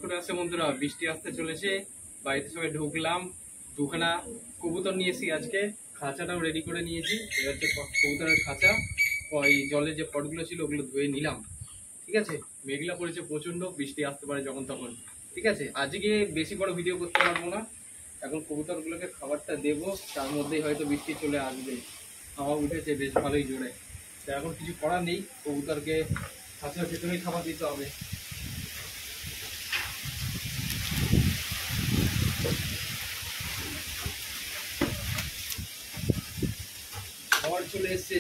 করে আসছে বন্ধুরা, বৃষ্টি আসতে চলেছে। বাড়িতে সবাই ঢুকলাম, দুখানা কবুতর নিয়েছি আজকে, খাঁচাটাও রেডি করে নিয়েছি। এটা হচ্ছে কবুতরের খাঁচা। ওই জলে যে পটগুলো ছিল ওগুলো ধুয়ে নিলাম। ঠিক আছে, মেঘলা পড়েছে প্রচন্ড, বৃষ্টি আসতে পারে যখন তখন। ঠিক আছে, আজকে বেশি বড় ভিডিও করতে পারবো না। এখন কবুতরগুলোকে খাবারটা দেবো, তার মধ্যেই হয়তো বৃষ্টি চলে আসবে। হাওয়া উঠেছে বেশ ভালোই জোরে। তো এখন কিছু করার নেই, কবুতরকে খাঁচার ভেতরেই খাবার দিতে হবে। ঝড় চলে এসছে,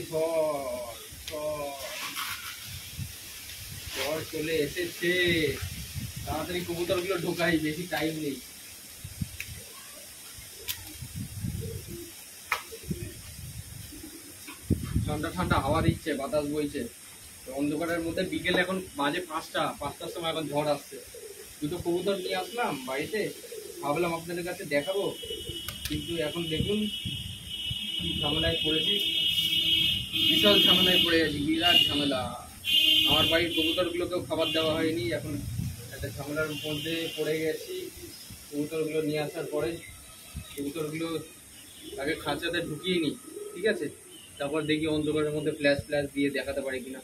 ঝড় চলে এসেছে। তাড়াতাড়ি কবুতরগুলো ঢোকাই, বেশি টাইম নেই। ঠান্ডা ঠান্ডা হাওয়া দিচ্ছে, বাতাস বইছে। অন্ধকারের মধ্যে বিকেলে এখন বাজে 5টার সময় এখন ঝড় আসছে। দুটো কবুতর নিয়ে আসলাম বাড়িতে, ভাবলাম আপনাদের কাছে দেখাবো, কিন্তু এখন দেখুন কি ঝামেলায় পড়েছি। বিশাল ঝামেলায় পড়ে গেছি, বিরাট ঝামেলা। আমার বাড়ির কবুতরগুলোকেও খাবার দেওয়া হয়নি, এখন একটা ঝামেলার মধ্যে পড়ে গেছি। কবুতরগুলো নিয়ে আসার পরে কবুতরগুলো আগে খাঁচাতে ঢুকিয়ে নিই, ঠিক আছে, তারপর দেখি অন্ধকারের মধ্যে ফ্ল্যাশ দিয়ে দেখাতে পারি কিনা।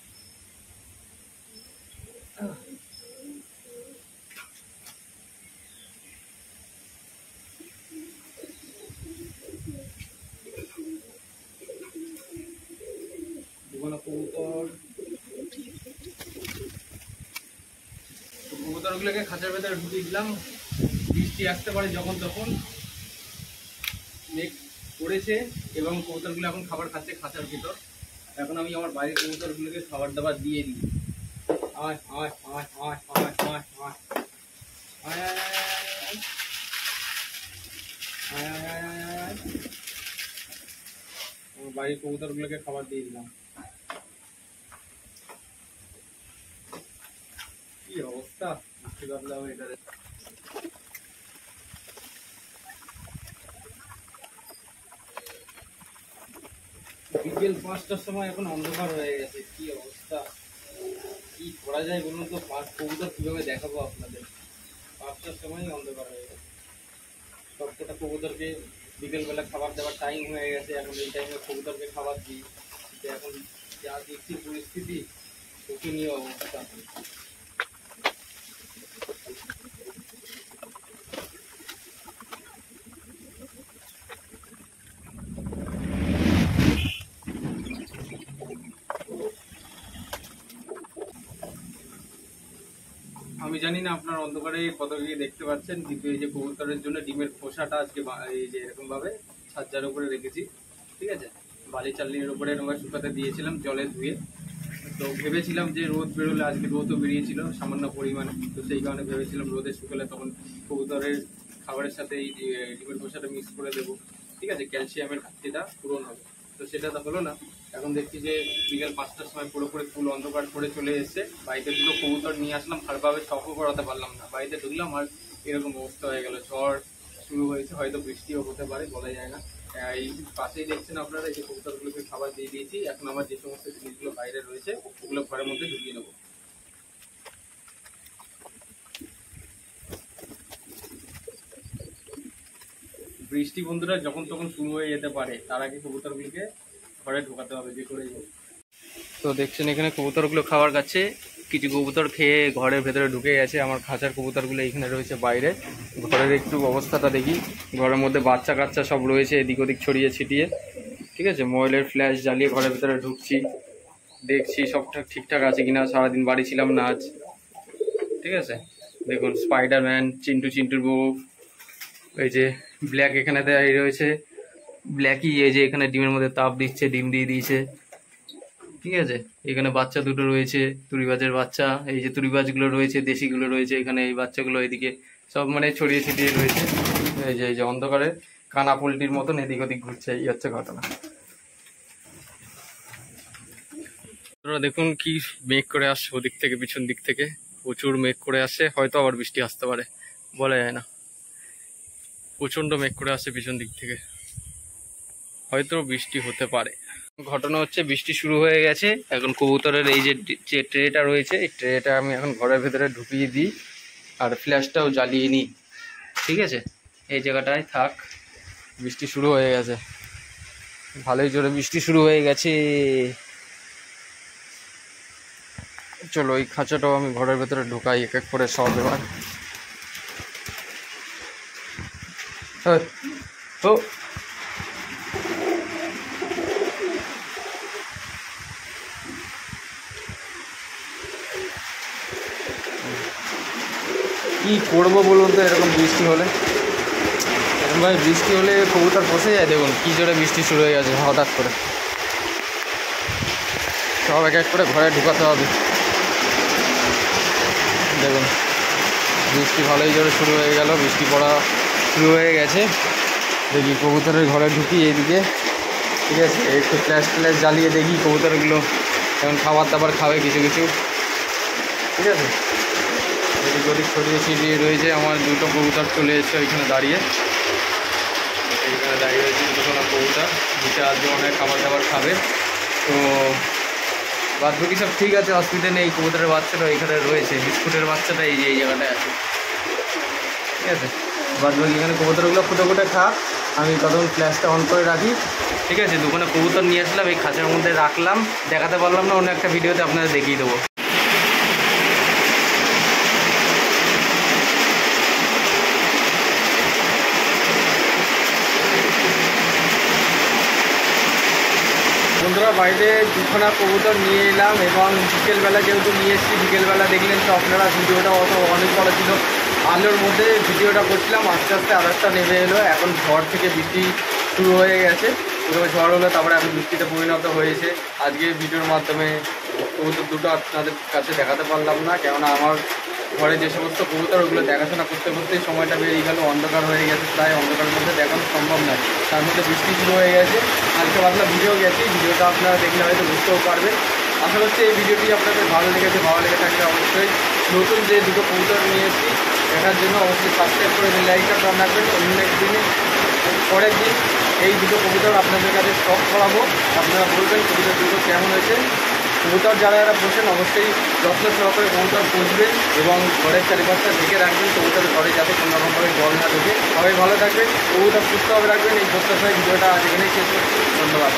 কবুতরগুলোকে খাঁচার ভেতরে ঢুকিয়ে দিলাম। বৃষ্টি আসতে পারে যখন তখন, মেঘ পড়েছে এবং কবুতরগুলো এখন খাবার খাচ্ছে খাঁচার ভিতর। এখন আমি আমার বাড়ির কবুতরগুলোকে খাবার দাবার দিয়ে দিই। আমার বাড়ির কবুতরগুলোকে খাবার দিয়ে দিলাম। কি অবস্থা, বুঝতে পারলাম এটারে। বিকেল 5টার সময় এখন অন্ধকার হয়ে গেছে, কি অবস্থা, কি করা যায় বলুন তো? কবুতর কিভাবে দেখাবো আপনাদের? 5টার সময় অন্ধকার হয়ে গেছে। সবকটা কবুতরকে বিকেলবেলা খাবার দেওয়ার টাইম হয়ে গেছে, এখন এই টাইমে কবুতরকে খাবার দিই। এখন যা দেখছি পরিস্থিতি, শোচনীয় অবস্থা। আমি জানি না আপনার অন্ধকারে কত কি দেখতে পাচ্ছেন, কিন্তু এই যে কবুতরের জন্য ডিমের খোসাটা আজকে এই যে এরকম ভাবে ছাজ্জার উপরে রেখেছি। ঠিক আছে, বালি চাল্লির উপরে এরকম শুকাতে দিয়েছিলাম জলে ধুয়ে। তো ভেবেছিলাম যে রোদ বেরোলে, আজকে রোদও বেরিয়েছিল সামান্য পরিমাণে, তো সেই কারণে ভেবেছিলাম রোদে শুকালে তখন কবুতরের খাবারের সাথে এই ডিমের খোসাটা মিক্স করে দেবো। ঠিক আছে, ক্যালসিয়ামের ঘাটতিটা পূরণ হবে। তো সেটা তো হলো না। এখন দেখছি যে বিকেল 5টার সময় পুরোপুরি ফুল অন্ধকার করে চলে এসছে। বাড়িতে দুটো কবুতর নিয়ে আসলাম, ভালোভাবে শখও করাতে পারলাম না। বাড়িতে ঢুকলাম আর এরকম অবস্থা হয়ে গেল। ঝড় শুরু হয়েছে, হয়তো বৃষ্টিও হতে পারে, বলা যায় না। এই পাশেই দেখছেন আপনারা, এই যে কবুতরগুলোকে খাবার দিয়ে দিয়েছি। এখন আমার যে সমস্ত জিনিসগুলো বাইরে রয়েছে ওগুলো ঘরের মধ্যে ঢুকিয়ে নেবো। বৃষ্টি বন্ধুরা যখন তখন শুরু হয়ে যেতে পারে, তার আগে কবুতরগুলোকে ঘরে ঢোকাতে হবে যে করেই হোক। তো দেখছেন এখানে কবুতরগুলো খাবার খাচ্ছে। কিছু কবুতর খেয়ে ঘরের ভেতরে ঢুকে গেছে। আমার খাঁচার কবুতরগুলো এখানে রয়েছে বাইরে। ঘরের একটু অবস্থাটা দেখি। ঘরের মধ্যে বাচ্চা কাচ্চা সব রয়েছে এদিক ওদিক ছড়িয়ে ছিটিয়ে। ঠিক আছে, মোবাইলের ফ্ল্যাশ জ্বালিয়ে ঘরের ভেতরে ঢুকছি, দেখছি সব ঠিকঠাক আছে কিনা। সারাদিন বাড়ি ছিলাম না আজ। ঠিক আছে, দেখুন স্পাইডারম্যান, চিন্টুর বউ, এই যে ব্ল্যাক এখানে দাঁড়িয়ে রয়েছে। ব্ল্যাকই এই যে এখানে ডিমের মধ্যে তাপ দিচ্ছে, ডিম দিয়ে দিয়েছে। ঠিক আছে, এখানে বাচ্চা দুটো রয়েছে, তুরিবাজের বাচ্চা। এই যে তুরিবাজগুলো রয়েছে, দেশিগুলো রয়েছে এখানে, এই বাচ্চাগুলো এদিকে সব মানে ছড়িয়ে ছিটিয়ে রয়েছে। এই যে অন্ধকারে কানা পোলট্রির মতন এদিক ওদিক ঘুরছে, এই হচ্ছে ঘটনা। আপনারা দেখুন কি মেঘ করে আসছে ওদিক থেকে, পিছন দিক থেকে প্রচুর মেঘ করে আসছে। হয়তো আবার বৃষ্টি আসতে পারে, বলা যায় না। প্রচন্ড মেঘ করে আসছে পিছন দিক থেকে, হয়তো বৃষ্টি হতে পারে। ঘটনা হচ্ছে বৃষ্টি শুরু হয়ে গেছে। এখন কবুতরের এই যে ট্রেটা রয়েছে, এই ট্রেটা আমি এখন ঘরের ভেতরে ঢুকিয়ে দিই। আর ফ্ল্যাশটাও জ্বালিয়ে নিই, ঠিক আছে? এই জায়গাটায় থাক। বৃষ্টি শুরু হয়ে গেছে, ভালোই জোরে বৃষ্টি শুরু হয়ে গেছে। চলো এই খাঁচাটাও আমি ঘরের ভেতরে ঢুকাই এক এক করে সব। এবার ও কি করবো বলুন তো এরকম বৃষ্টি হলে? এরকম ভাই বৃষ্টি হলে কবুতর ফসে যায়। দেখুন কি জোরে বৃষ্টি শুরু হয়ে গেছে হঠাৎ করে। সব এক এক করে ঘরে ঢুকাতে হবে। দেখুন বৃষ্টি ভালোই জোরে শুরু হয়ে গেল, বৃষ্টি পড়া শুরু হয়ে গেছে। দেখি কবুতরের ঘরে ঢুকি এইদিকে, ঠিক আছে? একটু ফ্ল্যাশ জ্বালিয়ে দেখি কবুতরগুলো এখন খাবার দাবার খাবে কিছু কিছু, ঠিক আছে? এদিক ওদিক ছড়িয়ে ছিটিয়ে রয়েছে। আমার দুটো কবুতর চলে এসেছে ওইখানে দাঁড়িয়ে, এইখানে দাঁড়িয়ে রয়েছে দুটো কবুতর, দুটো আজকে অনেক খাবার দাবার খাবে। তো বাদ বাকি সব ঠিক আছে, অসুবিধা নেই। কবুতরের বাচ্চাটা এখানে রয়েছে, বিস্কুটের বাচ্চাটা এই যে এই জায়গাটায় আছে, ঠিক আছে? বাদ বাকি এখানে কবুতরগুলো ফুটে ফুটে খাক, আমি ততক্ষণ ফ্ল্যাশটা অন করে রাখি, ঠিক আছে? দোকানে কবুতর নিয়ে আসলাম, এই খাঁচার মধ্যে রাখলাম, দেখাতে পারলাম না, অন্য একটা ভিডিওতে আপনাদের দেখিয়ে দেবো। বন্ধুরা বাড়িতে দুখানা কবুতর নিয়ে এলাম এবং বিকেলবেলা যেহেতু নিয়ে এসেছি, বিকেলবেলা দেখলেন তো আপনারা, ভিডিওটা অনেক বড় ছিল, আলোর মধ্যে ভিডিওটা করছিলাম। আস্তে আস্তে আদারটা নেমে এলো, এখন ঝড় থেকে বৃষ্টি শুরু হয়ে গেছে। প্রথমে ঝড় হলো, তারপরে এখন বৃষ্টিতে পরিণত হয়েছে। আজকে ভিডিওর মাধ্যমে কবুতর দুটো আপনাদের কাছে দেখাতে পারলাম না, কেননা আমার ঘরে যে সমস্ত কবুতর ওগুলো দেখাশোনা করতে করতেই সময়টা বেরিয়ে গেল, অন্ধকার হয়ে গেছে, প্রায় অন্ধকারের মধ্যে দেখানো সম্ভব নয়। তার মধ্যে বৃষ্টি শুরু হয়ে গেছে, হালকা পাতলা ভিডিও গেছে, ভিডিওটা আপনারা দেখলে হয়তো বুঝতেও পারবেন। আশা করছি এই ভিডিওটি আপনাদের ভালো লেগেছে। ভালো লেগে থাকলে অবশ্যই নতুন যে দুটো কবুতর নিয়ে এসেছি দেখার জন্য অবশ্যই সাবস্ক্রাইব করে লাইকটা টান রাখবেন। অন্য একদিনে পরের দিন এই দুটো কবুতর আপনাদের কাছে স্টক করাবো, আপনারা বলবেন কবুতর দুটো কেমন হয়েছে। কবুতর যারা বসেন অবশ্যই যত্ন সহকারে কবুতর পুষবেন এবং ঘরের চারিপাশটা ঢেকে রাখবেন, কবুতর ঘরে যাতে কোনো রকমভাবে জল না ঢোকে। সবাই ভালো থাকবেন, কবুতর সুস্থভাবে রাখবেন। এই প্রত্যাশায় ভিডিওটা আজ এখানেই শেষ করছি। ধন্যবাদ।